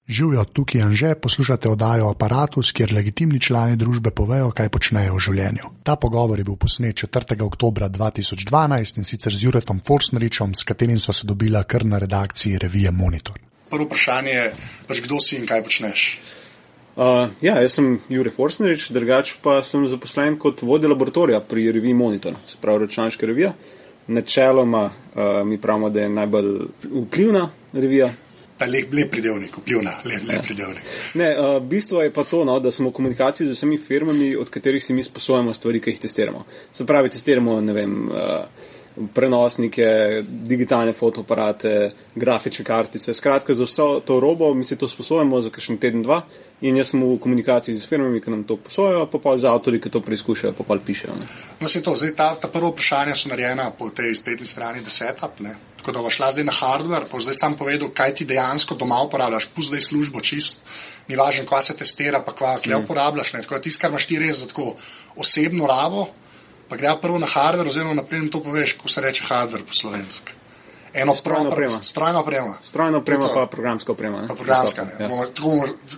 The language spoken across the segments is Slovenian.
Živijo, tukaj Anže, poslušate oddajo Aparatus, kjer legitimni člani družbe povejo, kaj počnejo v življenju. Ta pogovor je bil posnet 4. oktobra 2012 in sicer z Juretom Forstneričem, s katerim sva se dobila kar na redakciji revije Monitor. Prvo vprašanje je, kdo si in kaj počneš? Jaz sem Jure Forstnerič, drugač pa sem zaposlen kot vodja laboratorija pri reviji Monitor, se pravi računalniška revija. Načeloma mi pravimo, da je najbolj vplivna revija. Lep pridevnik, vplivna, lep pridevnik. Bistvo je pa to, da smo v komunikaciji z vsemi firmami, od katerih si mi sposojamo stvari, ki jih testiramo. Se pravi, testiramo, prenosnike, digitalne fotoaparate, grafične kartice, skratka za vso to robo mi si to sposojamo za kakšen teden, dva in jaz sem v komunikaciji z firmami, ki nam to posojajo, pa pol z avtorji, ki to preizkušajo, pa pol pišejo. Ta prvo vprašanja so narejena po tej spletni strani The Setup, tako da bo šla zdaj na hardware, pa zdaj sam povedal, kaj ti dejansko doma uporabljaš, pusti zdaj službo čist, ni važno, kva se testira, pa kva uporabljaš, tako da tisto, kar imaš ti res za tako osebno rabo, pa gre prvo na hardware, oziroma naprej to poveš, ko se reče hardware po slovenski. Strojna oprema pa programska oprema. Pa programska,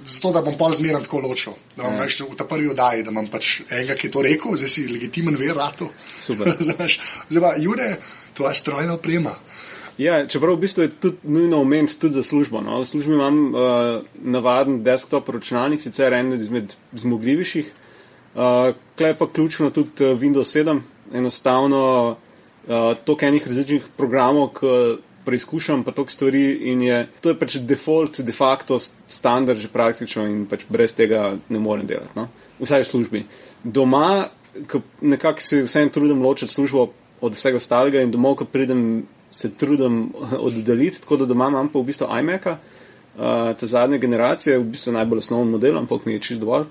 zato, da bom pol zmeraj tako ločil, da bom še v ta prvi oddaji, da imam pač enega, ki je to rekel, zdaj si legitimen ver ratu. Super. Zdaj pa, Jure, to je strojna oprema. Ja, čeprav v bistvu je tudi nujno omeniti tudi za službo. V službi imam navaden desktop računalnik, sicer en izmed zmogljivejših. Klej pa ključno tudi Windows 7, enostavno toliko enih različnih programov, ki preizkušam pa toliko stvari in to je pač default, de facto standard že praktično in pač brez tega ne morem delati, vsaj v službi. Doma, nekako se vsem trudim ločiti službo od vsega ostalega in domov, ko pridem, se trudim oddaliti, tako da doma imam pa v bistvu iMac-a, ta zadnje generacije, v bistvu najbolj osnovni model, ampak mi je čisto dovolj.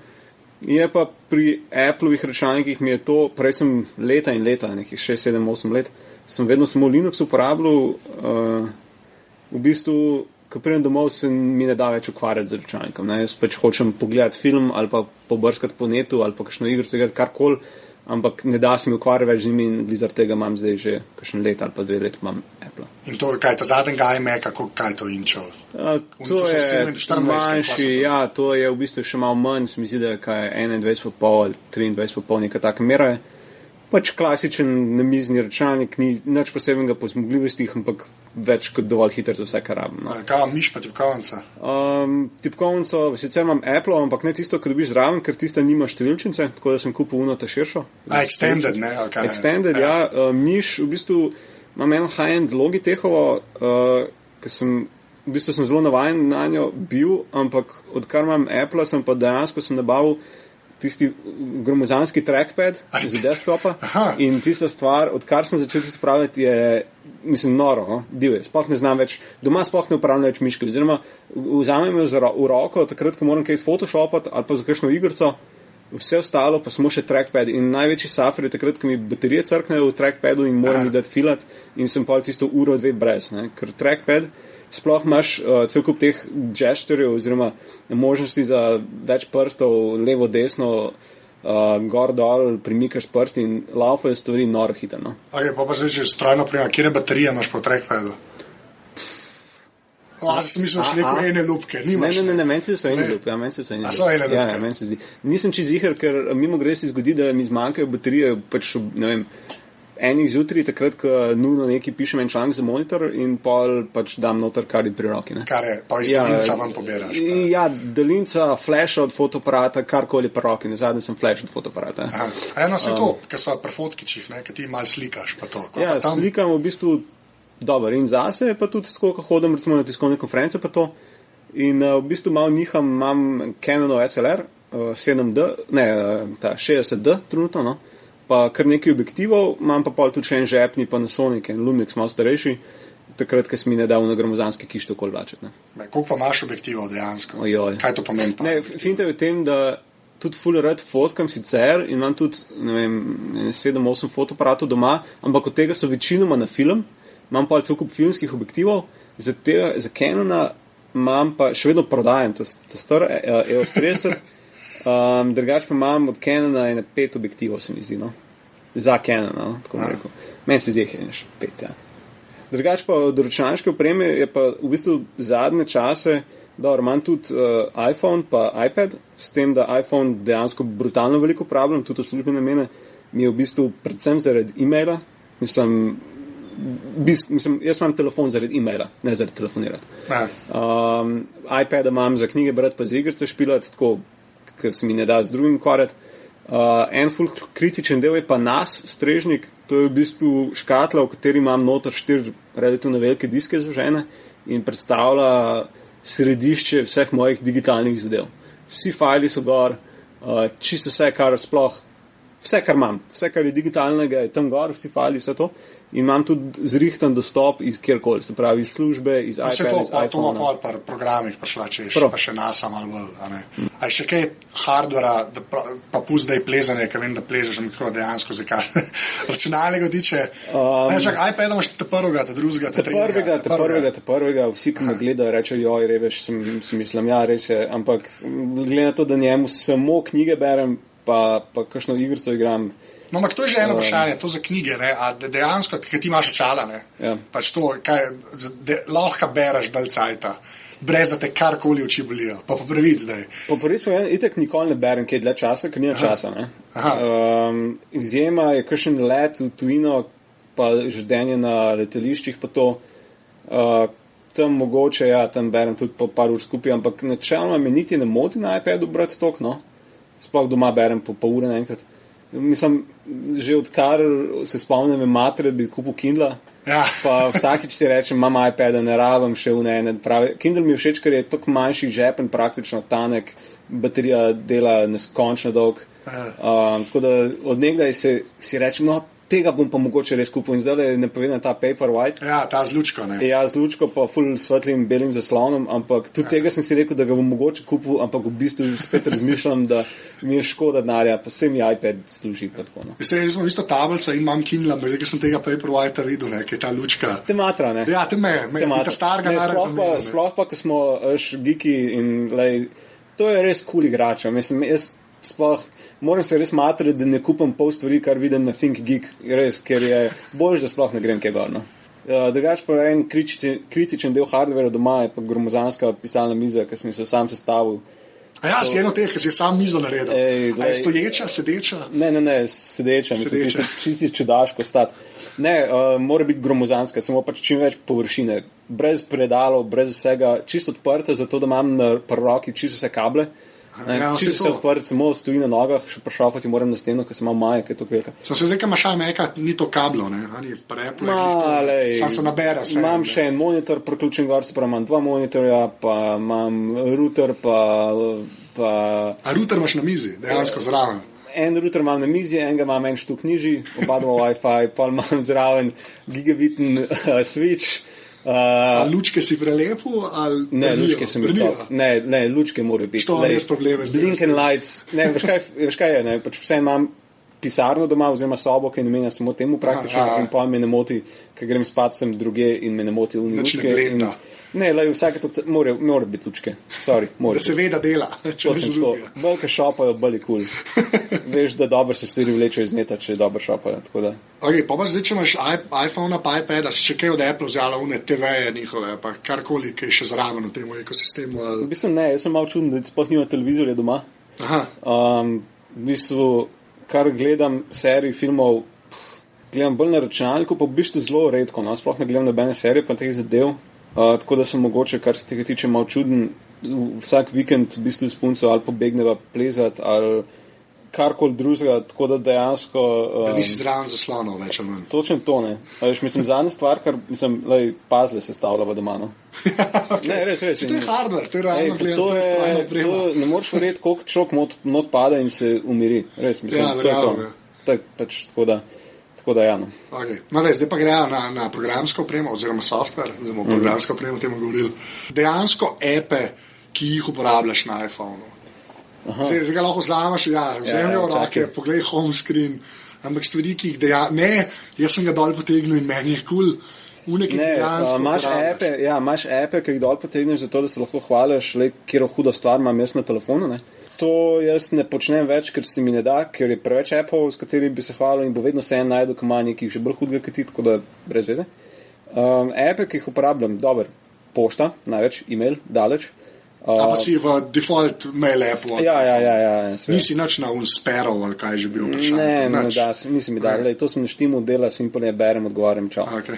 Je pa pri Applovih računalnikih mi je to, prej sem leta in leta, nekih 6, 7, 8 let, sem vedno samo Linux uporabljal, v bistvu, ko pridem domov, se mi ne da več ukvarjati z računalnikom. Jaz pač hočem pogledati film ali pa pobrskati po netu ali pa kakšno igro, karkoli, ampak ne da se mi ukvarjati več z njimi in glizar tega imam zdaj že kakšen let ali pa 2 let imam Apple. In to je kaj, ta zadnjega iMac-a, kaj je to inčal? To je manjši, to je v bistvu še malo manj, se mi zdi, da je 21,5 ali 23,5, neka taka mera je. Pač klasičen namizni računalnik, ni nič posebnega po zmogljivostih, ampak več kot dovolj hiter za vse, kar rabim. Kaj miš pa tipkovnica? Tipkovnico, sicer imam Apple, ampak ne tisto, ko dobiš zraven, ker tista nima številčnice, tako da sem kupil ta širšo. Extended, ne? Extended, miš, v bistvu imam eno high-end Logitechovo, ker sem zelo navajen na njo bil, ampak odkar imam Apple, sem pa dejansko nabavil tisti gromozanski trackpad za desktopa. In tista stvar, odkar sem začel uporabljati, je, noro, divje. Sploh ne znam več, doma sploh ne uporabljam več miške, oziroma vzamem jo v roko, takrat, ko moram kaj sfotoshopati ali pa za kakšno igrico, vse ostalo pa samo še trackpad. In največji suffer je takrat, ko mi baterije crknejo v trackpadu in moram mi dati filat in sem pa tisto uro, 2 brez, ker trackpad sploh imaš cel kup teh gesturjev oziroma možnosti za več prstov, levo, desno, gor, dol, premikaš prsti in laufajo stvari noro hitro. Pa zdaj že strojno oprema, kjere baterije imaš po trackpadu? Sem mislil, še neko ene lupke, nimaš? Ne, meni se so ene lupke, so ene lupke? Ja, meni se zdi. Nisem čist ziher, ker mimo gre se zgodi, da mi zmanjkajo baterije, pač, enih zjutraj, takrat, ko nujno nekaj pišem en članek za Monitor in pol pač dam noter, kar je pri roki. Kar je, pa iz daljinca vam poberaš. Ja, daljinca, flash od fotoaparata, karkoli pri roki, nazadnje sem flash od fotoaparata. Se to, ker so pri fotkičih, ki ti malo slikaš pa to. Slikam v bistvu dobro in zase, pa tudi tako, ko hodim recimo na tiskovne konference pa to. In v bistvu malo niham, imam Canonov SLR 60D trenutno, pa kar nekaj objektivov, imam pa pol tudi še en žepni Panasonic in Lumix, malo starejši, takrat, ko sem mi ne dal na gromozanski kiš tako vlačeti. Koliko pa imaš objektivov dejansko? Kaj to pomeni pa? Finta je v tem, da tudi ful rad fotkam sicer in imam tudi 7-8 fotoaparatov doma, ampak od tega so večinoma na film, imam pa cel kup filmskih objektivov, za Canona imam pa, še vedno prodajam, ta star EOS 30, drugač pa imam od Canona 5 objektivov, se mi zdi, za Canona, tako bom rekel. Meni se zdi, da je 5, Drugač pa od računalniške opreme je pa v bistvu zadnje čase Dobro, imam tudi iPhone pa iPad, s tem, da iPhone dejansko brutalno veliko uporabljam, tudi v službene namene, mi je v bistvu predvsem zaradi e-maila, mislim, jaz imam telefon zaradi e-maila, ne zaradi telefonirati. iPad imam za knjige brati pa za igrice špilati, tako, ker se mi ne da z drugim ukvarjati. En ful kritičen del je pa nas, strežnik, to je v bistvu škatla, v kateri imam noter 4 relativno velike diske zložene in predstavlja središče vseh mojih digitalnih zadev. Vsi fajli so gor, čisto vse, kar sploh, vse, kar imam, vse, kar je digitalnega, je tam gor, vsi fajli, vse to. In imam tudi zrihtan dostop iz kjerkoli, se pravi iz službe, iz iPada, iz iPhona. To ima pol par programih prišla, če pa še NASA malo bolj, a ne. A je še kaj hardvera, pa pust, da je plezanje, ker vem, da pležeš tako dejansko, zakaj računalnega tiče. iPada imaš te prvega, te drugega, te prvega, vsi, ki me gledajo, rečejo, joj, reveš, si mislim, ja, res je, ampak glede na to, da njemu samo knjige berem, pa kakšno igrico igram. No, ampak to je že eno vprašanje, to za knjige, ne, a dejansko, ker ti imaš očala, ne, ja. Pač to, lahko bereš dalj cajta, brez da te karkoli oči bolijo, pa popravic zdaj. Popravic pa itak nikoli ne berem, kaj je dlje časa, ker nima časa, ne. Izjema je kakšen let v tujino, pa ždenje na letališčih, pa to, tam mogoče, ja, tam berem tudi po par ur skupaj, ampak načelno me niti ne moti na iPadu brati tok, no, sploh doma berem po pol ure naenkrat. Mislim, že odkar se spomnim matere, bi kupil Kindla, ja. Pa vsakič si rečem, imam iPada, ne rabim še v pravi. Kindle mi je všeč, ker je tako manjši, žepen, praktično tanek, baterija dela neskončno dolg. Tako da od nekdaj si rečem, no, tega bom pa mogoče res kupil. In zdaj ne povedem ta Paperwhite. Ja, ta z lučko, ne. Ja, z lučko pa ful svetlim belim zaslonom, ampak tudi tega sem si rekel, da ga bom mogoče kupil, ampak v bistvu spet razmišljam, da mi je škoda denarja, pa vse mi iPad služi. Pa tako, no. Jaz sem isto tablico in imam Kindle, ampak zdaj, ker sem tega Paperwhite videl, ne, ki je ta lučka. Te matra, ne. Ja, te me ta starega narazumel. Sploh pa, ko smo geeki in to je res cool igrača. Mislim, jaz sploh moram se res matrati, da ne kupam pol stvari, kar vidim na ThinkGeek, res, ker je bolj, da sploh ne grem kaj gor, no. Drugač pa en kritičen del hardvera doma je pa gromozanska pisalna miza, ki sem se sam sestavil. A ja, si eno teh, ki si je sam mizo naredil. A je stoječa, sedeča? Ne, sedeča. Mislim, čisti čudaško stati. Ne, mora biti gromozanska, samo pač čim več površine. Brez predalov, brez vsega, čisto odprta, zato da imam na roki čisto vse kable. Čisto se odprt, samo stoji na nogah, še prišrafati moram na steno, ker sem imel maje, kaj je to velika. Sem se zdaj, kaj imaš meka, ni to kablo, ne? Ani preplo, sam se nabera. Imam še en monitor priključen gor, se pravi, imam 2 monitorja, pa imam router, pa... A router imaš na mizi, dejansko zraven? En router imam na mizi, enega imam en štuk nižji, oba dva Wi-Fi, pa imam zraven gigabitni switch. A lučke si prelepil? Ne, lučke sem top. Ne, lučke morajo biti. Što res probleme z blink and lights. Ne, veš kaj je, ne, pač vse imam pisarno doma, oziroma sobo, ki namenja samo temu praktično, in pa me ne moti, ker grem spat sem druge in me ne moti lučke. Ne, vsake to mora biti lučke. Sorry, mora. Da se ve, da dela. Velike šopajo, bolj je cool. Veš, da dobro se stvari vlečejo iz neta, če dobro šopajo. Ok, pa zdaj, če imaš iPhone, pa iPada, si še kaj od Apple vzala une TV-je njihove, pa karkoli, kaj še zraven v tem ekosistemu? V bistvu ne, jaz sem malo čuden, da sploh nima televizorja doma. V bistvu, kar gledam serij filmov, gledam bolj na računalniku, pa v bistvu zelo redko, no, sploh ne gledam nobene serije, pa teh zadev. Tako da sem mogoče, kar se tega tiče, malo čuden, vsak vikend v bistvu s punco ali pobegneva plezat ali karkoli drugega, tako da dejansko... Da nisi zraven zaslonov več ali manj. Točno to, ne. Mislim, zadnja stvar, kar, puzzle sestavljava doma, no. Okay. Ne, res. To je hardware, to je realno gledano, to je ne moreš verjeti, koliko človek not pada in se umiri. Res, mislim, ja, to je to. To je pač tako da... Tako da, ja, no. Okay. No, zdaj pa grejo na programsko opremo, oziroma software, zdaj bomo programsko opremo o tem govorili. Dejansko epe, ki jih uporabljaš na iPhonu. Zdaj ga lahko vzameš, vzemi v roke, poglej home screen, ampak stvari, ki jih ne, jaz sem ga dol potegnil in meni je cool. Imaš epe, ki jih dol potegneš zato, da se lahko hvališ, kjero hudo stvar imam jaz na telefonu, ne. To jaz ne počnem več, ker se mi ne da, ker je preveč appov, s katerimi bi se hvalil in bo vedno se en najdu, ki ima nekaj še bolj hudega kot ti, tako da brez veze. Appe, ki jih uporabljam, dober, pošta, največ, e-mail, daleč, Pa si v default mail appu. Ja. Nisi nič na Unsparrow ali kaj že bil vprašanje. Nisem mi dal. To sem naštimal, dela simpolje, berem, odgovarjam, čau. Okay.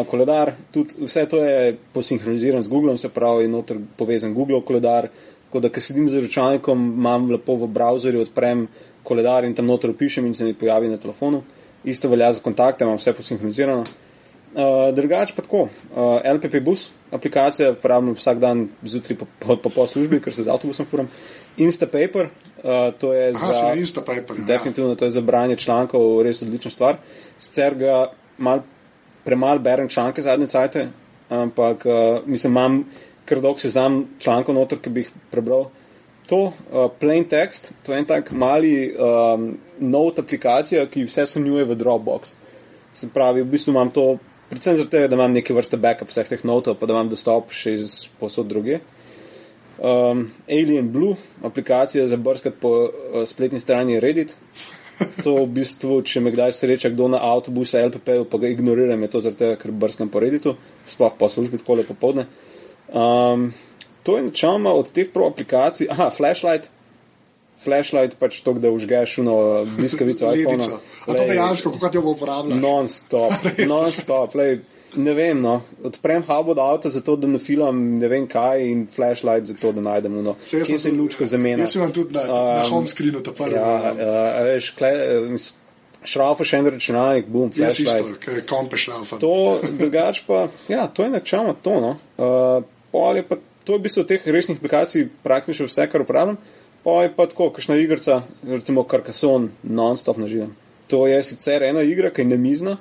Koledar, tudi vse to je posinhroniziran z Googlom, se pravi, je noter povezan Googlov koledar, tako da, ko sedim z računalnikom, imam lepo v browserju, odprem koledar in tam noter opišem in se mi pojavi na telefonu. Isto velja za kontakte, imam vse posinhronizirano. Drugač pa tako, LPP Bus, aplikacija, uporabljam vsak dan zjutraj po službi, ker se z avtobusom furam. Instapaper, to je Instapaper, definitivno, to je za branje člankov res odlična stvar. Sicer ga premalo berem članke zadnje cajte, ampak imam kar dolg seznam člankov noter, ki bi jih prebral. To, Plain Text, to je en tak mali note aplikacija, ki vse shranjuje v Dropbox. Se pravi, v bistvu imam to predvsem zato, da imam neke vrste backup vseh teh notov, pa da imam dostop še iz posod druge. Alien Blue, aplikacija za brskati po spletni strani Reddit. To v bistvu, če me kdaj sreča kdo na avtobusu LPP-u, pa ga ignoriram, je to zato, ker brskam po Redditu, sploh po službi takole popoldne. To je načeloma od teh pro aplikacij. Flashlight pač to, da užgeš bliskavico iPhone. A to dejansko, kako ti jo bo uporabljal? Non-stop. Ne vem, no. Odprem hub od avta zato, da nafilam ne vem kaj in flashlight zato, da najdem kje se lučko zamena. Jaz sem tudi na home screenu ta prvi. Veš, šraufa še en računalnik, boom, flashlight. Jaz isto, kompe šraufa. To, drugač pa, to je načeloma to, no. To je v bistvu teh resnih aplikacij praktično vse, kar uporabljam. Pa je pa tako, kakšna igrica, recimo Carcassonne, non-stop naživim. To je sicer ena igra, ki je namizna,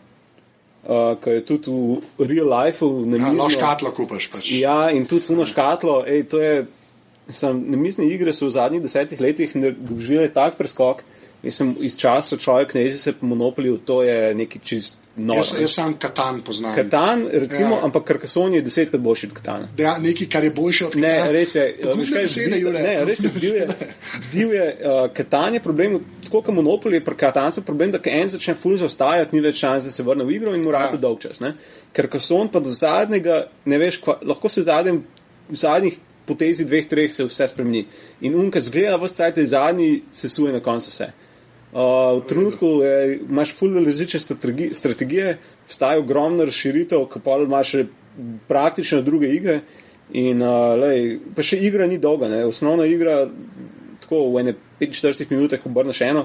ki je tudi v real lifeu namizna. Škatlo kupaš pač. Ja, in tudi uno škatlo, namizne igre so v zadnjih 10 letih doživele tak preskok. Jaz sem iz časa človek ne jezi se po Monopoliju, to je neki čist noro. Jaz sam Katan poznam. Katan, recimo, ampak Carcassonne je 10krat boljši od Katana. Nekaj, kar je boljše od Katana. Ne, res je. Res je, divje. Katan je problem, tako kot Monopoly je pri Katancu problem, da en začne ful zaostajati, ni več šans, da se vrne v igro in mora to dolg čas. Carcassonne pa do zadnjega, ne veš, lahko se v zadnjih potezi 2-3 se vse spremeni. In unka zgleda vse cajt, da zadnji se suje na koncu vse. V trenutku imaš ful različne strategije, vstaja ogromna razširitev, ki pa imaš praktično druge igre in pa še igra ni dolga, osnovna igra tako v ene 45 minutah obrneš eno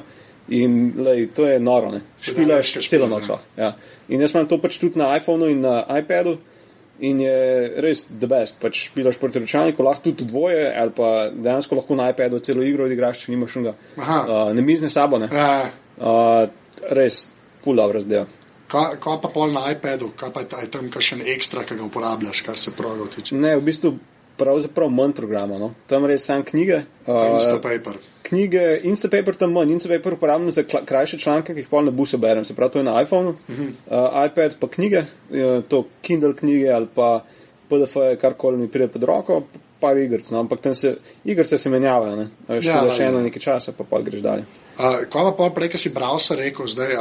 in to je noro, špilaš celo noč. Ja. In jaz imam to pač tudi na iPhoneu in na iPadu in je res the best, pač špilaš proti računalniku, lahko tudi dvoje ali pa dejansko lahko na iPadu celo igro odigraš, če nimaš namizne sabo, res ful dobro zdaj. Kaj pa pol na iPadu, kaj pa je tam kakšen ekstra, ki ga uporabljaš, kar se programov tiče? Ne, v bistvu pravzaprav manj programa, no. Tam res sam knjige. Instapaper. Knjige, Instapaper tam manj. Instapaper uporabljam za krajše članke, ki jih pol na busu berem. Se pravi, to je na iPhoneu. iPad pa knjige, to Kindle knjige ali pa PDF, karkoli mi pride pod roko, par igrc, no. Ampak tam igrce se menjavajo, še eno nekaj časa, pa pol greš dalje. Kaj pa pol prej, ki si browser rekel zdaj,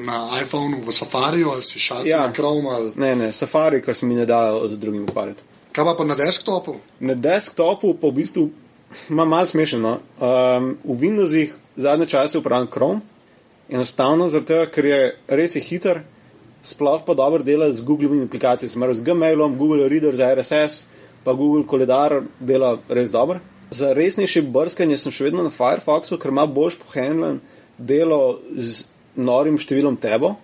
na iPhoneu v Safariju ali si šel na Chrome ali... Ne, Safari, kar se mi ne da z drugim ukvarjati. Kaj pa na desktopu? Na desktopu pa v bistvu ima malo smešno. V Windowsih zadnje čase uporabljam Chrome, enostavno zato, ker je res hiter, sploh pa dobro dela z Googlovimi aplikacijami, z Gmailom, Google Reader za RSS, pa Google Koledar dela res dobro. Za resnejše brskanje sem še vedno na Firefoxu, ker ima boljš pohandlen delo z norim številom tebo,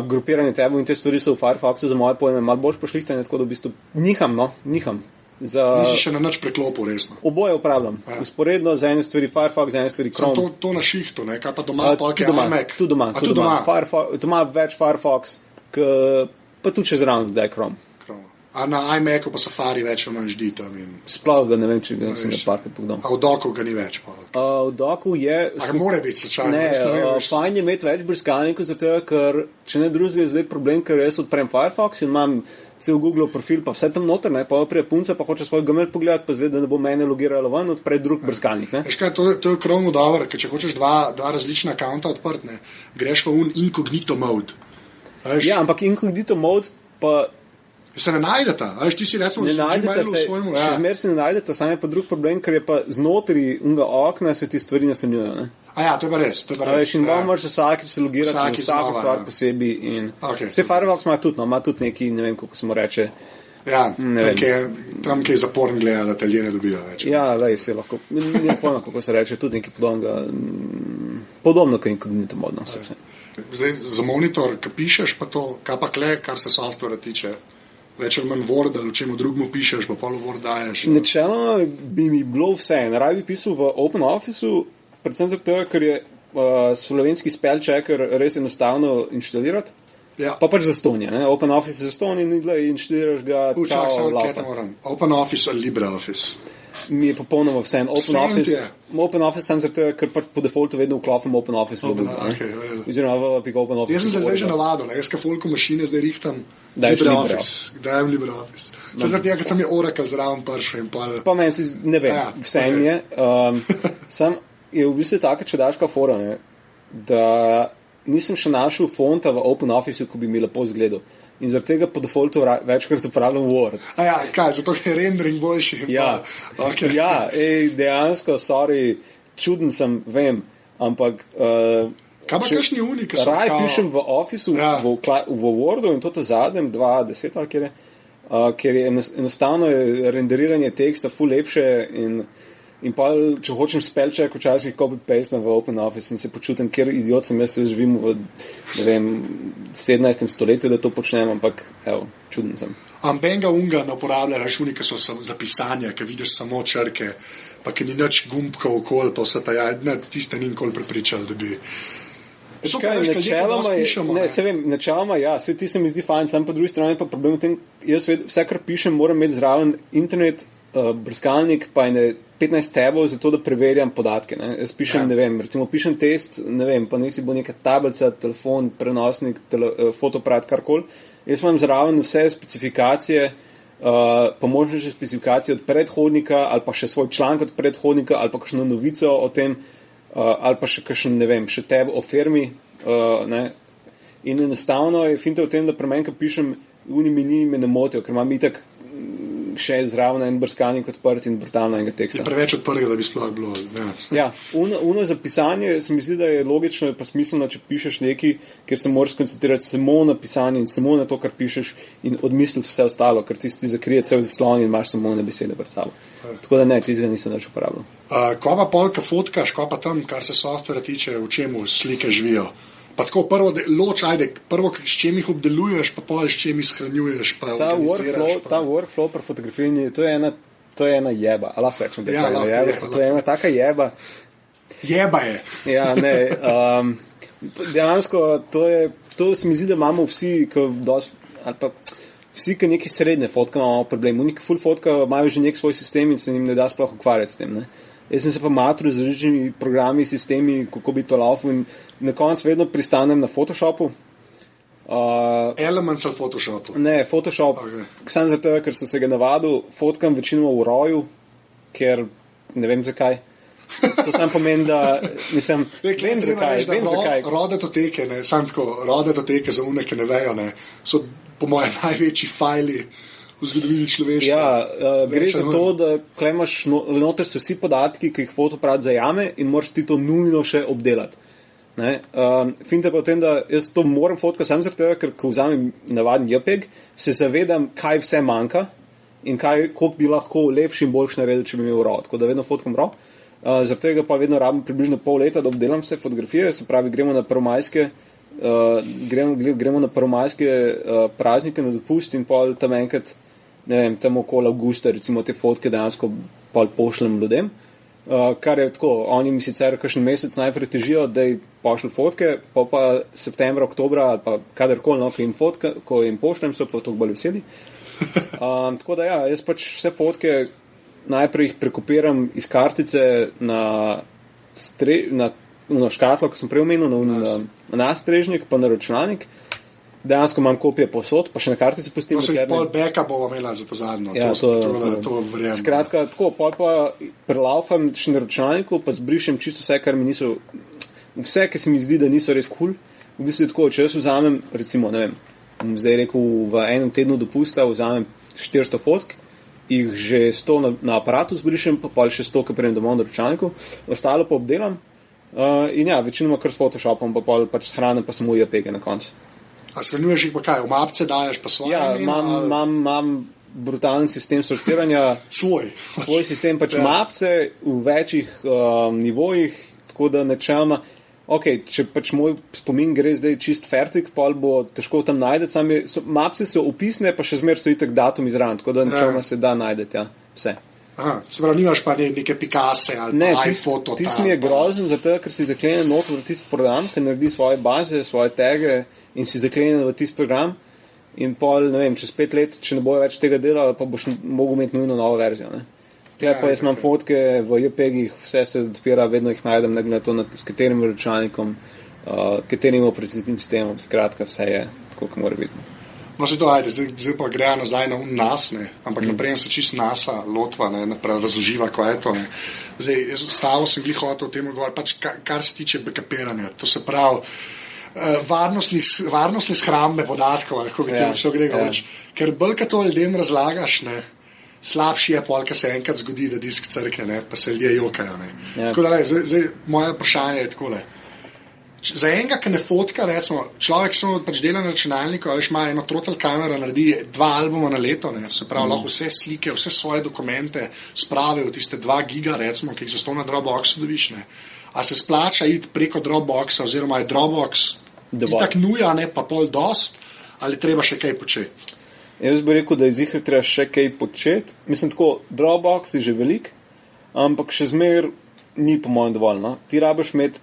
grupiranje tebo in te stvari so v Firefoxu za moje pojme malo boljš pošlihtane, tako da v bistvu niham. Nisi še na nič preklopil, resno? Oboje upravljam. Usporedno za ene stvari Firefox, za ene stvari Chrome. To na šihtu, ne? Kaj pa doma, iMac? Tudi doma. Doma več Firefox, pa tudi še zraven, da je Chrome. A na iMacu pa Safari več ono ždi tam in... Sploh ga ne vem, če ga sem ga parkrat pogledal. A v doku ga ni več? V doku je... A mora biti slučajno? Ne, fajn je imeti več brskalnikov, zato ker, če ne drugega je zdaj problem, ker jaz odprem Firefox in imam cel Google profil, pa vse tam noter, pa prije punca, pa hoče svoj Gmail pogledati, pa zdaj, da ne bo mene logiralo ven, odpre drug brskalnik. Veš kaj, to je Chrome dobro, ker če hočeš dva različna accounta odprt, greš v incognito mode. Ja, ampak incognito mode pa Se ne najdeta, veš, ti si recimo Ne že najdete Gmailu se, svojemu, še zmer se ne najdete, sam je pa drug problem, ker je pa znotraj unga okna se ti stvari nasanjujejo, ne? A ja, to je pa res, A veš, in moraš vsakič se logirati na Vsakič vsako znova, stvar ja. posebej in Okay, vse Firefox ima tudi, no, ima tudi neki, ne vem, kako se mu reče. Ja, Ne tam, kjer je zaporn gleda, da te ljudje ne dobijo več. Ja, lej, se lahko, ne pojma, kako se reče, tudi nekaj podobnega, podobno, kot inkognito modno. Zdaj, za monitor, ki pišeš pa to, kaj pa kle, kar se softvera tiče, več ali manj Word, ali čemu drugmu pišeš, pa pol Word daješ. Načeloma bi mi bilo vse, raje bi pisal v OpenOfficeu, predvsem zato, ker je slovenski spell checker res enostavno inštalirati. Ja. Pa pač zastonja, ne? OpenOffice je zastonja in inštaliraš ga, Čak, samo laufa. kaj te moram. OpenOffice ali LibreOffice. Mi je popolnoma vseeno. Vseeno OpenOffice sem zaradi, ker pač po defaultu vedno vklopim OpenOffice. Okay, oziroma v OpenOffice. Jaz sem se zdaj že navadil, jaz ka folko mašine zdaj rihtam Daješ LibreOffice. Dajem LibreOffice. Se zaradi tega, ker tam je Oracle zraven pršel in pa... Pa meni si, ne vem, Ja, vseeno je. Sam je v bistvu taka čudaška fora, ne, da nisem še našel fonta v OpenOfficeu, ko bi mi lepo izgledal. In zaradi tega po defaultu večkrat uporabljam Word. A ja, kaj, zato je rendering boljši. Ja, Okay. ja, dejansko, sorry, čuden sem, vem, ampak Kaj pa kakšni uniki so? raj pišem v Officeu, Ja. v Wordu in to zadnjem 2010 ali kjer je, ker je enostavno je renderiranje teksta ful lepše in pa, če hočem spellcheck, včasih copy-paste v OpenOffice in se počutim, ker idiot sem, jaz se živim v, ne vem, 17. stoletju, da to počnem, ampak, evo, čuden sem. Ambenga unga ne uporabljaš unike, so za pisanje, ki vidiš samo črke, pa ki ni nič gumbkov okoli, pa vse ta ja, ne, tiste ni nikoli prepričal, da bi... Načeloma, ja, vse ti se mi zdi fajn, sam po drugi strani pa problem v tem, jaz vse, kar pišem, moram imeti zraven internet, brskalnik, pa je 15 tabov, zato da preverjam podatke. Ne. Jaz pišem, ne vem, recimo pišem test, ne vem, pa nisi bo neka tablica, telefon, prenosnik, fotoaparat, karkoli. Jaz imam zraven vse specifikacije, pa možno še specifikacije od predhodnika, ali pa še svoj članek od predhodnika, ali pa kakšno novico o tem, ali pa še kakšen, ne vem, še tab o firmi, ne. In enostavno je finta v tem, da pri meni, ko pišem, unimini me ne motijo, ker imam itak še zraven en brskalnik odprt in brutalno enega teksta. Je preveč odprtega, da bi sploh bilo. Ja, uno za pisanje se mi zdi, da je logično, pa smiselno, če pišeš nekaj, ker se moraš skoncentrirati samo na pisanje in samo na to, kar pišeš in odmisliti vse ostalo, ker ti zakrije cel zaslon in imaš samo na besede pred sabo. Tako da ne, tistega nisem več uporabljal. Ko pa polka fotkaš, ko pa tam, kar se softvera tiče, v čemu slike živijo? Pa tako prvo s čem jih obdeluješ, pa pol s čem jih shranjuješ, pa organiziraš. Ta workflow pri fotografiranju, to je ena jeba. A lahko rečem, da je ena jeba. To je ena taka jeba. Jeba je. Ja, ne. Dejansko, to se mi zdi, da imamo vsi, ali pa vsi, ki neki srednje fotke imamo problem. Neki full fotka imajo že nek svoj sistem in se jim ne da sploh ukvarjati s tem, ne. Jaz sem se pa matril z različnimi programi, sistemi, kako bi to laufal in na koncu vedno pristanem na Photoshopu. Elements ali Photoshopu? Ne, Photoshop. Okay. Sam zato, ker sem se ga navadil, fotkam večinoma v roju, ker ne vem zakaj. To sam pomeni, da nisem... Vem zakaj. Rodetoteke, ne, sam tako, rodetoteke za une, ki ne vejo, ne, so po mojem največji fajli v zgodovini človeštva. Ja, gre za to, da imaš noter se vsi podatki, ki jih fotoaparat zajame in moraš ti to nujno še obdelati. Finta pa v tem, da jaz to moram fotkati sam zaradi tega, ker ko vzamem navaden JPEG, se zavedam, kaj vse manjka in koliko bi lahko lepši in boljši naredil, če bi imel RAW. Tako da vedno fotkam RAW. Zaradi tega pa vedno rabim približno pol leta, da obdelam vse fotografije, se pravi, gremo na prvomajske praznike na dopust in pol tam enkrat, ne vem, tam okoli avgusta, recimo te fotke dejansko pol pošljem ljudem. Kar je tako, oni mi sicer kakšen mesec najprej težijo, da jim pošljem fotke, pa septembra, oktobra ali pa kadarkoli, no, ko jim pošljem, so pa tako bolj veseli. Tako da ja, jaz pač vse fotke najprej jih prekopiram iz kartice na škatlo, ko sem prej omenil, na nastrežnik, pa na računalnik. Dejansko imam kopije posod, pa še na kartici pustim. To se pol backup bomo imela za to zadnjo. Ja, to verjamem. Skratka, tako, pol pa prelaufam še na računalniku, pa zbrišem čisto vse, kar mi niso, vse, ki se mi zdi, da niso res cool. V bistvu je tako, če jaz vzamem, recimo, ne vem, zdaj rekel, v enem tednu dopusta vzamem 400 fotk, jih že 100 na aparatu zbrišem, pa še 100, ki prejem domov na računalniku, ostalo pa obdelam. In ja, večinoma kar s Photoshopom, pa pač shranim pa samo JPG na koncu. A shranjuješ jih pa kaj, v mapce daješ pa svoje? Ja, imam brutalen sistem sortiranja. Svoj sistem, pač mapce v večjih nivojih, tako da načeloma, če pač moj spomin gre zdaj čist fertik, pol bo težko tam najdeti, mapce so opisne, pa še zmer so itak datum izran, tako da načeloma se da najdeti, ja, vse. Aha, se pravi, nimaš pa neke Picasse ali pa iPhoto. Tisti mi je grozen, zato ker si zaklenjen noter v tisti program, ki naredi svoje baze, svoje tege in si zaklenjen v tisti program in pol, ne vem, čez 5 let, če ne bojo več tega delali, pa boš mogel imeti nujno novo verzijo. Tukaj pa jaz imam fotke v JPG-ih, vse se odpira, vedno jih najdem, ne glede na to, s katerim računalnikom, katerim operacijskim sistemom, skratka, vse je tako, kot mora biti. No, se to ajde, zdaj pa greja nazaj na nas, ne, ampak naprej se čist NASA lotva, ne, naprej razloživa, ko je to, ne. Zdaj, stavo sem glih hotel o tem govoriti, pač kar se tiče backupiranja, to se pravi, varnostne shrambe podatkov, lahko bi temu šlo grega več, ker bolj, kad to ljudem razlagaš, ne, slabši je pol, kad se enkrat zgodi, da disk crkne, ne, pa se ljudje jokajo, ne. Tako da, zdaj, moje vprašanje je takole. Za enega, ki ne fotka, recimo, človek samo pač dela na računalniku, veš, ima eno throttle kamera, naredi 2 albuma na leto, ne, se pravi, lahko vse slike, vse svoje dokumente spravi v tiste 2 giga, recimo, ki jih za 100 na Dropboxu dobiš, ne. A se splača iti preko Dropboxa, oziroma je Dropbox itak nuja, ne, pa pol dost, ali treba še kaj početi? Jaz bi rekel, da je zihar treba še kaj početi. Mislim tako, Dropbox je že velik, ampak še zmer ni po mojem dovolj, no. Ti rabiš imeti,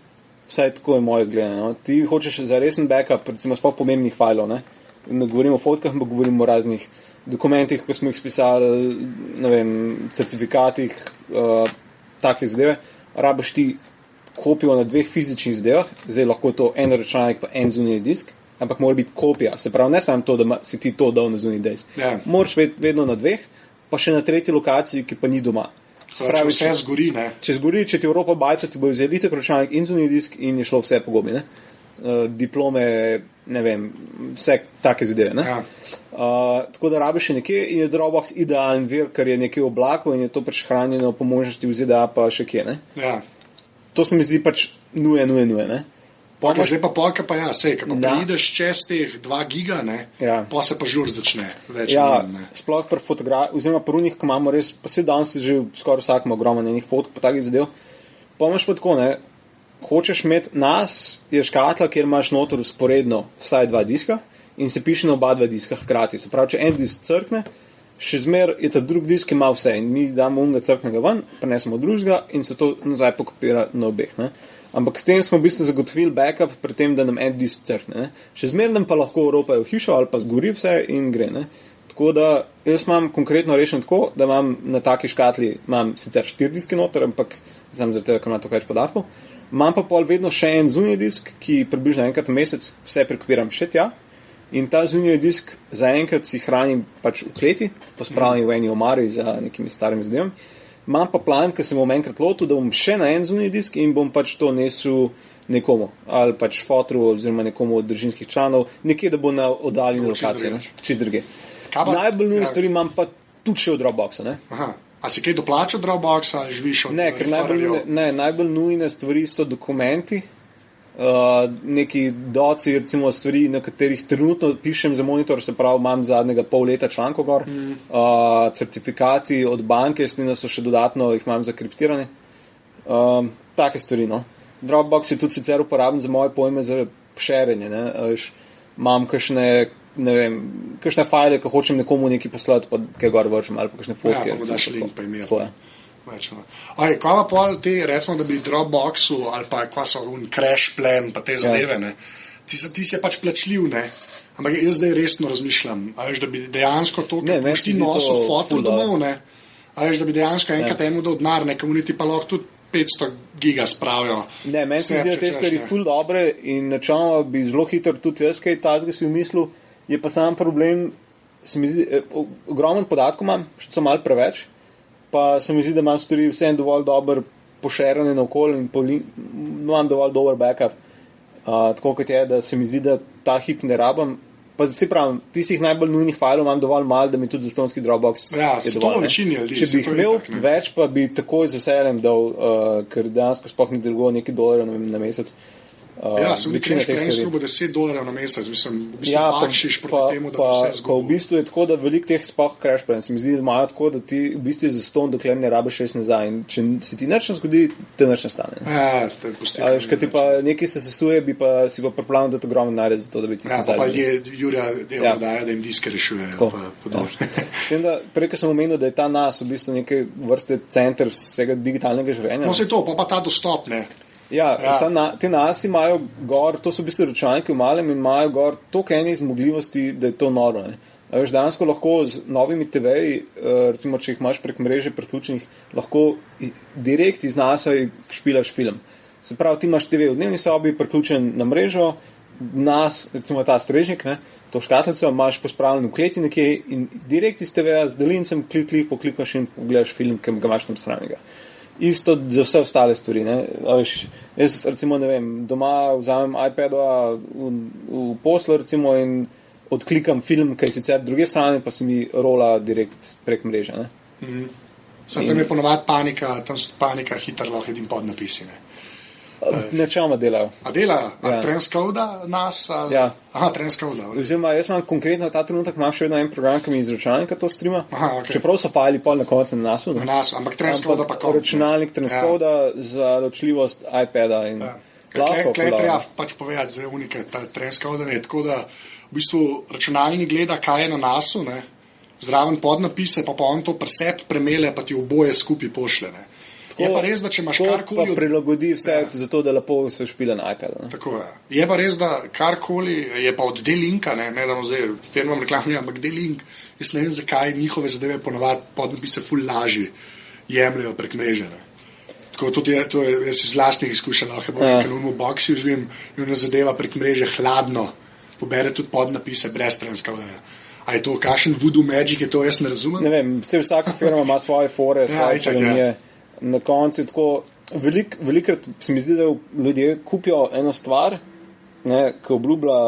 vsaj tako je moje gledanje, no. Ti hočeš za resen backup, recimo sploh pomembnih fajlov, ne. Ne govorimo o fotkah, ampak govorimo o raznih dokumentih, ko smo jih spisali, ne vem, certifikatih, takih zadeve. Rabiš ti kopijo na 2 fizičnih zadevah, zdaj lahko to en računalnik pa en zunanji disk, ampak mora biti kopija, se pravi, ne samo to, da si ti to dal na zunanji disk. Moraš vedno na 2, pa še na 3. lokaciji, ki pa ni doma. Pravi, če vse zgori, ne? Če zgori, če ti Evropa bajta, ti bo vzeli itak računalnik in zunanji disk in je šlo vse po gobi, ne? Diplome, ne vem, vse take zadeve, ne? Tako da rabiš še nekje in je Dropbox idealen vir, ker je nekje v oblaku in je to pač hranjeno po možnosti v ZDA pa še kje, ne? Ja. To se mi zdi pač nuje, ne? Zdaj pa polka pa ja, sej, ko pa prideš čez teh 2 giga, ne, pa se pa žur začne več. Ja, sploh pri fotografiji, oziroma pri unih, ko imamo res, pa se danes že skoraj vsak ima ogromno njenih fotk, pa takih zadev. Pa imaš pa tako, ne, hočeš imeti nas, je škatla, kjer imaš noter usporedno vsaj 2 diska in se piše na oba 2 diska hkrati. Se pravi, če en disk crkne, še zmer je ta drug disk, ki ima vse in mi damo unga crknega ven, prenesemo drugega in se to nazaj pokopira na obeh, ne. Ampak s tem smo v bistvu zagotovili backup pri tem, da nam en disk crkne. Še zmer nam pa lahko ropajo hišo ali pa zgori vse in gre. Ne? Tako da jaz imam konkretno rešen tako, da imam na taki škatli, imam sicer 4 diske noter, ampak znam zaradi tega, ker ima to več podatkov. Imam pa pol vedno še en zunanji disk, ki približno enkrat v mesec vse prekupiram še tja. In ta zunanji disk zaenkrat si hranim pač v kleti, pospravljam v eni omari za nekimi starimi zadevami. Imam pa plan, ker se bom enkrat lotil, da bom še na en zunanji disk in bom pač to nesel nekomu, ali pač fotru oziroma nekomu od družinskih članov, nekje, da bo na oddaljeni lokaciji, čist druge. Najbolj nujne stvari imam pa tudi še od Dropboxa, ne? Aha. A si kaj doplačal od Dropboxa, ali živiš od referraljev? Ne, najbolj nujne stvari so dokumenti, neki doci, recimo stvari, na katerih trenutno pišem za monitor, se pravi, imam zadnjega pol leta člankov gor, certifikati od banke, so še dodatno, jih imam zakriptirane, take stvari, no. Dropbox je tudi sicer uporaben za moje pojme za šerenje, ne, imam kakšne, ne vem, kakšne fajle, ko hočem nekomu nekaj poslati, pa kaj gor vržem, ali pa kakšne fotke. Ja, pa mu daš link pa imer. Kaj pa pol te, recimo, da bi Dropboxu ali pa kva so crash plan pa te zadeve, ne, ti si je pač plačljiv, ne, ampak jaz zdaj resno razmišljam, a veš, da bi dejansko to, ker boš ti nosil fotel domov, ne, a veš, da bi dejansko enkrat temu dal denar, ne, komuniti pa lahko tudi 500 giga spravijo. Ne, meni se zdi, da te stvari ful dobre in načelno bi zelo hitro tudi jaz kaj takega si umislil, je pa sam problem, se mi zdi, ogromen podatkov imam, še so malo preveč, pa se mi zdi, da imam stvari vsem dovolj dober pošerane na okolje in imam dovolj dober backup. Tako kot je, da se mi zdi, da ta hip ne rabim, Pa se pravim, tistih najbolj nujnih failov imam dovolj malo, da mi tudi zastonski Dropbox je dovolj. Če bi jih imel več, pa bi takoj z veseljem dal, ker dejansko sploh ni drugo nekaj dolarjev na mesec. Se mi kreš po en slubo $10 na mesec, mislim, v bistvu bakšiš proti temu, da bi vse zgubil. Pa v bistvu je tako, da veliko teh sploh crash plan, se mi zdi, da imajo tako, da ti v bistvu je zaston, dokler ne rabiš 6 nazaj in če se ti nič ne zgodi, te nič ne stane. Te pusti. Kaj ti pa nekaj se sesuje, si pa pripravljen dati ogromno naredi za to, da bi ti nazaj. Pa Jurija delo daje, da jim diske rešujejo. S tem, da prej, ko sem omenil, da je ta nas v bistvu neke vrste center vsega digitalnega življenja. No, se to, pa ta dostop, ne. Te nasi imajo gor, to so v bistvu računalniki v malem in imajo gor toliko enih zmogljivosti, da je to noro. Veš, dejansko lahko z novimi TV-ji, recimo, če jih imaš prek mreže priključenih, lahko direkt iz NASA špilaš film. Se pravi, ti imaš TV v dnevni sobi priključen na mrežo, nas, recimo ta strežnik, to škatlico imaš pospravljen v kleti nekje in direkt iz TV-ja z daljincem poklikaš in pogledaš film, ki ga imaš tam stranega. Isto za vse ostale stvari. Jaz recimo, ne vem, doma vzamem iPad-a v poslu recimo in odklikam film, ki je sicer druge strane, pa se mi rola direkt prek mreže. Tam je ponovadi panika hitro lahko edim podnapisi. Načeloma delajo. A delajo? A transcoda nas? Ja. Aha, transcoda. Oziroma, jaz imam konkretno ta trenutek, imam še vedno en program, ki mi iz računalnika to streama. Aha, okay. Čeprav so fajli pol na koncu na nasu. Na nasu, ampak transcoda pa kom. Računalnik transcoda za ločljivost iPada in Klej treba pač povedati za unike, ta transcoda ne, tako da v bistvu računalnik gleda, kaj je na nasu, ne, zraven podnapise, pa on to presep premele, pa ti oboje skupaj pošle, ne. Je pa res, da če imaš karkoli... To pa prilagodi vse zato, da lepo se špila na iPadu. Tako je. Je pa res, da karkoli je pa od D-Linka, ne da vam zdaj, firmam reklamni, ampak D-Link, jaz ne vem, zakaj njihove zadeve ponovadi podnapise ful lažji jemljajo prek mreže. Tako tudi to je jaz iz lastnih izkušenj, lahko bo ker v boksi živim in ona zadeva prek mreže hladno, pobere tudi podnapise brez transcoda. A je to kakšen voodoo magic, je to jaz ne razumem? Ne vem, vsaka firma ima svoje fore, svoje čarovnije. Na koncu tako, velikrat se mi zdi, da ljudje kupijo eno stvar, ki obljublja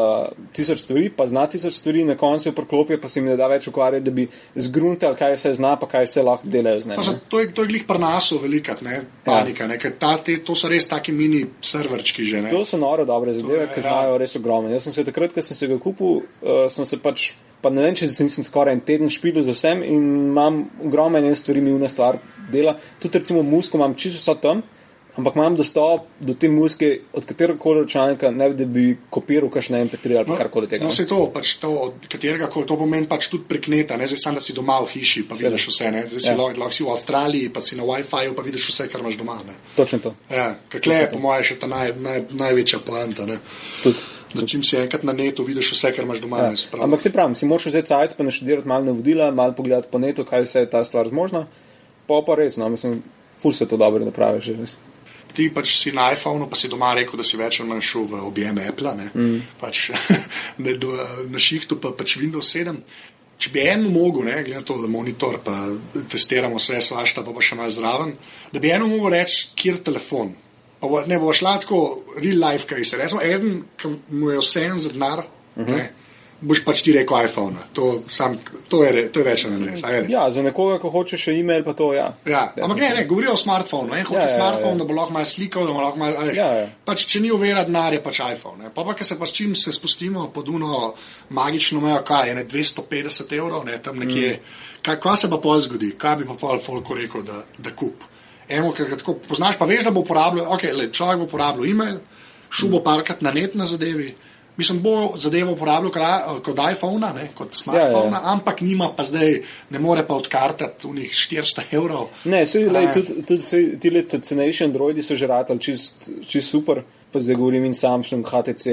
1000 stvari, pa zna 1000 stvari, na koncu jo priklopijo, pa se jim ne da več ukvarjati, da bi zgruntali, kaj vse zna, pa kaj vse lahko delajo z njim. To je glih pri nasu velikat, panika, ker to so res taki mini serverčki že. To so noro dobre zadeve, ki znajo res ogromno. Jaz sem se takrat, ko sem se ga kupil, sem se pač pa ne vem, če nisem skoraj en teden špilil za vsem in imam ogromno ene stvari, mi una stvar dela. Tudi recimo musko imam čisto vso tam, ampak imam dostop do te muske od kateregakoli računalnika, ne da bi kopiral kakšne MP3 ali karkoli tega. No, se to, pač to, od kateregakoli, to pomeni pač tudi prek neta, ne, zdaj sam, da si doma v hiši, pa vidiš vse, ne, zdaj si lahko si v Avstraliji, pa si na Wi-Fi-ju, pa vidiš vse, kar imaš doma, ne. Točno to. Ja, kakle je po moje še ta največja poanta, ne. Tudi. Da čim si enkrat na netu vidiš vse, kar imaš doma. Ampak se pravim, si moraš vzeti sajt, pa naštudirati malo navodila, malo pogledati po netu, kaj vse je ta stvar zmožna, pa res, no, mislim, ful se to dobro napravi že res. Ti pač si na iPhonu, pa si doma rekel, da si več ali manj šel v objem Apple, ne, pač na šihtu pa pač Windows 7. Če bi eno mogel, ne, glede na to, da monitor, pa testiramo vse svašta, pa še malo zraven, da bi eno mogel reči, kjer telefon. Ne bo šla tako real life, kaj se resmo, eden, ki mu je vse en za denar, ne, boš pač ti rekel iPhone. To je več ali res. Ja, za nekoga, ko hoče še e-mail, pa to, ja. Ja, ampak ne, govorijo o smartphonu. En hoče smartphone, da bo lahko malo slikal, da bo lahko malo, pač če ni ovira denar, je pač iPhone. Pa ker se pa s čim se spustimo pod uno magično mejo, kaj je, 250 €, ne, tam nekje. Kaj se pa pol zgodi? Kaj bi pa pol folko rekel, da kup? Eno, ker ga tako poznaš, pa veš, da bo uporabljal, človek bo uporabljal e-mail, šel bo parkrat na net na zadevi, mislim, bo zadevo uporabljal kot iPhone, ne, kot smartphone, ampak nima pa zdaj, ne more pa odkartati unih 400 €. Ne, tudi ti cenejši Androidi so že ratali čist super, pa zdaj govorim in Samsung, HTC,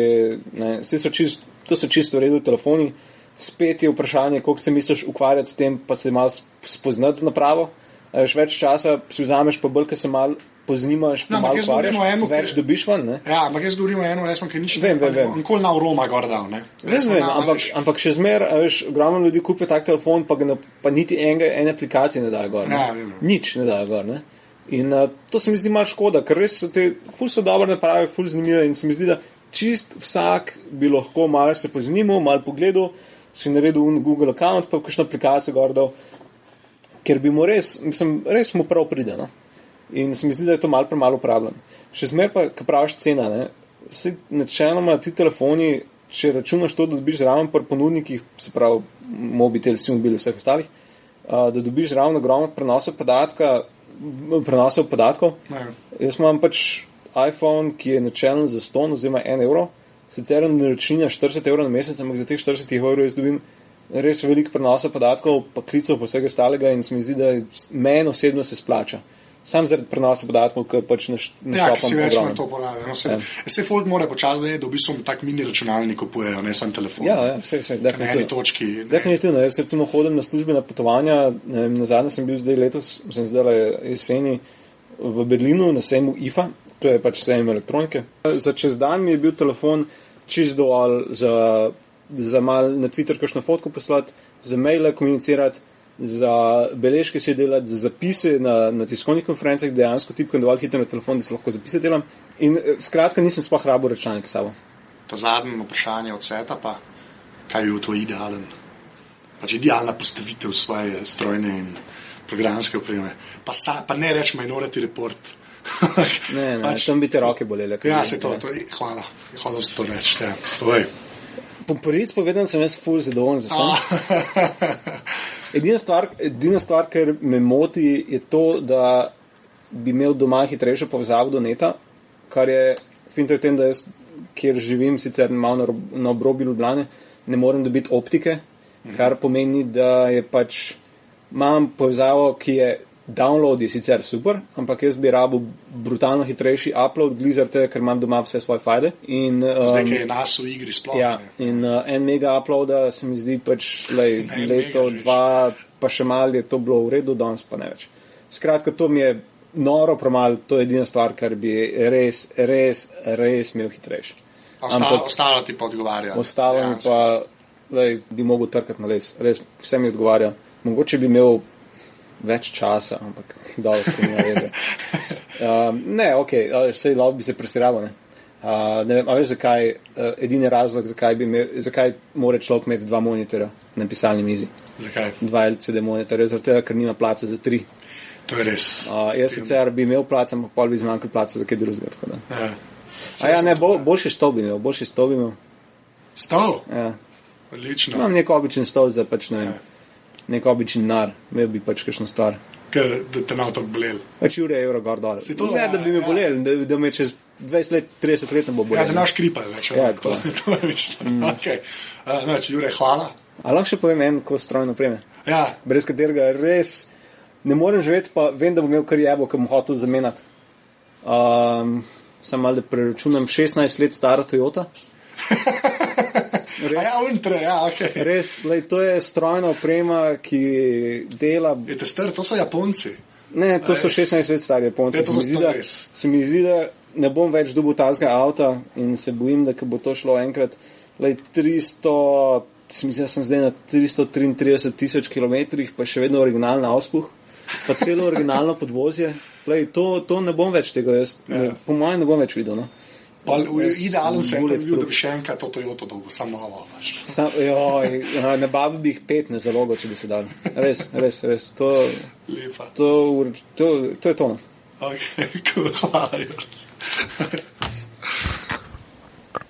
ne, to so čisto v redu telefoni, spet je vprašanje, koliko se misliš ukvarjati s tem, pa se malo spoznati z napravo. Več časa si vzameš, pa bolj, ker se malo poznimaš, pa malo ukvarjaš, več dobiš ven, ne? Ja, ampak jaz govorim o eno, resmo, ker nič vem. Nikoli na Roma gor dal, ne? Vem, ampak še zmer, ogromno ljudi kupijo tak telefon, pa niti ene aplikacije ne dajo gor, ne? Ja, vem. Nič ne dajo gor, ne? In to se mi zdi malo škoda, ker res so te ful so dobro naprave, ful zanimive in se mi zdi, da čist vsak bi lahko malo se pozanimal, malo pogledal, si naredil Google account, pa kakšno aplikacijo gordal, ker bi mu res mu prav pride, no. In se mi zdi, da je to malo premalo uporabljen. Še zmer pa, ko praviš cena, ne, vsi načeloma ti telefoni, če računaš to, da dobiš zraven pri ponudnikih, se pravi Mobitel, Simobili, vseh ostalih, da dobiš zraven ogromno prenosov podatkov. Jaz imam pač iPhone, ki je načelno za 100 oziroma 1 evro, sicer ne računa 40 evrov na mesec, ampak za teh 40 evrov jaz dobim res veliko prenosov podatkov, pa klicov, pa vsega ostalega in se mi zdi, da meni osebno se splača. Sam zaradi prenosa podatkov, ki pač na šopam. Ja, ki si več na to porabi. No, se folk mora počasi, da v bistvu tak mini računalnik kupujejo, ne sam telefon. Ja, vse, definitivno. Definitivno, jaz recimo hodim na službena potovanja, na zadnje sem bil zdaj letos, sem zdaj jeseni v Berlinu na sejmu IFA, to je pač sejem elektronike. Za čez dan mi je bil telefon čist dovolj za mal na Twitter kakšno fotko poslati, za maile komunicirati, za beležke si delati, za zapise na tiskovnih konferencah, dejansko tipkam dovolj hitro na telefon, da se lahko zapise delam. In skratka nisem sploh rabil računalnika s sabo. Pa zadnje vprašanje od setupa, kaj je to idealen? Pač idealna postavitev svoje strojne in programske opreme. Pa ne reč Minority Report. Ne, pač, tam bi te roke bolele. Ja, se to, hvala za to reči. Po prvič povedan sem jaz ful zadovoljen za vsem. Edina stvar, ker me moti, je to, da bi imel doma hitrejšo povezavo do neta, kar je finter tem, da jaz, kjer živim, sicer malo na obrobju Ljubljane, ne morem dobiti optike, kar pomeni, da je pač imam povezavo, ki je download je sicer super, ampak jaz bi rabil brutalno hitrejši upload, glizarte, ker imam doma vse svoje fajle. Zdaj, ki je nas v igri sploh. Ja, in 1 mega uploada se mi zdi pač leto, 2, pa še malo je to bilo v redu, danes pa ne več. Skratka, to mi je noro premalo, to je edina stvar, kar bi res imel hitrejši. Ostalo ti pa odgovarja. Ostalo mi pa bi mogel trkati na les, res vse mi odgovarja. Mogoče bi imel več časa, ampak dobro, to nima veze. Ne, okej, sej lahko bi se presiraval, ne. Ne vem, a veš zakaj, edini razlog, zakaj mora človek imeti 2 monitorja na pisalni mizi. Zakaj? 2 LCD monitorja, zaradi tega, ker nima placa za 3. To je res. Jaz sicer bi imel placa, ampak pol bi zmanjkal placa za kaj drugega, tako da. Ja, ne, boljši stol bi imel. Stol? Ja. Odlično. Imam nek običen stol za pač, ne vem. Nek običen nar, imel bi pač kakšno stvar. Da te na to bolel. Pač €1 gor dol. Ne, da bi me bolel, da me čez 20 let, 30 let ne bo bolel. Ja, da naš kripal več. Ja, to je mišljeno. Okay. Jure, hvala. A lahko še povem en kos strojno opreme? Ja. Brez katerega res ne morem živeti, pa vem, da bom imel kar jebo, ko bom hotel zamenjati. Sam malo da preračunam 16 let stara Toyota. Okay. Res, to je strojna oprema, ki dela... Je te star, to so Japonci? Ne, to so 16 let stari Japonci. Se mi zdi, da ne bom več dobil tazga avta in se bojim, da bo to šlo enkrat. Se mi zdi, da sem zdaj na 333,000 kilometrih, pa še vedno originalna auspuh, pa celo originalno podvozje. To ne bom več tega, po mojem ne bom več videl, no. Idealen se je bil, da bi še enkrat to Toyota dolgo, samo novo. Ne bavi bi jih 5 na zalogo, če bi se dali. Res. To je to. Ok, cool, hvala.